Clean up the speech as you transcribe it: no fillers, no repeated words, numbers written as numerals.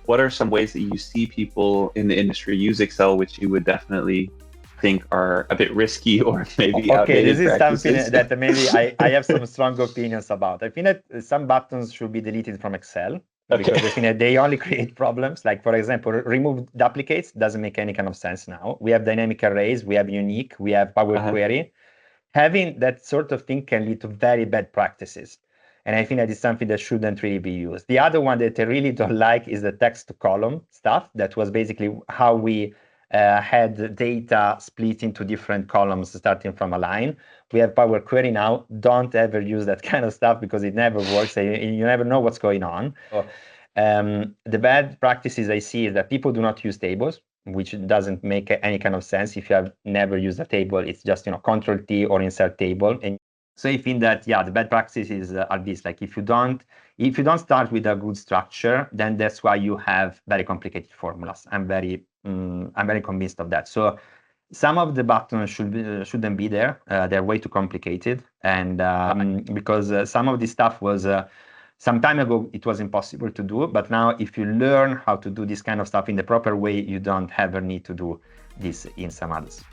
What are some ways that you see people in the industry use Excel, which you would definitely think are a bit risky or maybe Okay, this outdated is something practices? that maybe I have some strong opinions about. I think that some buttons should be deleted from Excel Okay. because I think that they only create problems. Like, for example, remove duplicates doesn't make any kind of sense now. We have dynamic arrays, we have unique, we have Power Uh-huh. Query. Having that sort of thing can lead to very bad practices. And I think that is something that shouldn't really be used. The other one that I really don't like is the text to column stuff. That was basically how we had data split into different columns starting from a line. We have Power Query now. Don't ever use that kind of stuff because it never works. You never know what's going on. The bad practices I see is that people do not use tables, which doesn't make any kind of sense. If you have never used a table, it's just Control T or insert table. And so I think that the bad practices are this. Like if you don't start with a good structure, then that's why you have very complicated formulas. I'm very convinced of that. So some of the buttons shouldn't be there. They're way too complicated, and because some of this stuff was some time ago it was impossible to do. But now, if you learn how to do this kind of stuff in the proper way, you don't ever need to do this in some others.